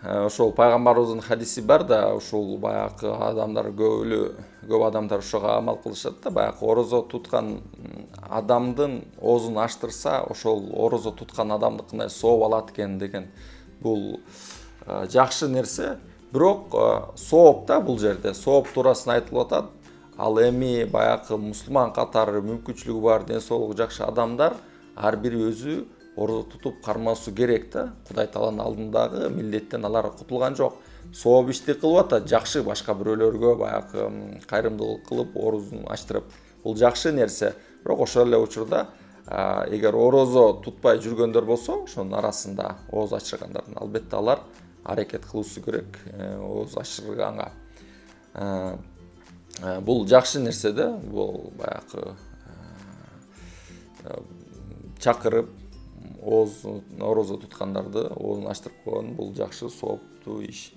ошол пайгамбарыбыздын хадиси бар да, ушул баягы адамдар көп адамдар ошого амал кылышат да, баягы орозо туткан адамдын оозун ачтырса, ошол орозо туткан адамдыкындай сооп алат экен деген. Бул жакшы нерсе, бирок сооп да бул жерде, сооп туурасында айтылып атат. Ал эми баягы мусулман катары мүмкүнчүлүгү бар, ден соолугу жакшы адамдар ар бири өзү орозо тутуп кармасу керек да. Кудай Тааланын алдындагы милдеттен алар кутулган жок. Сооп ишти кылып атат, жакшы, башка бирөөлөргө баягы кайрымдуулук кылып, оозун ачтырып. Бул жакшы нерсе. Бирок ошол эле учурда эгер орозо тутпай жүргөндөр болсо, ошонун арасында ооз ачыргандардын албетте алар аракет кылуусу керек ооз ачырганга. Бул жакшы нерсе да. Бул баягы чакырып орозо туткандарды оозун ачтырып койгон, бул жакшы, сооптуу иш.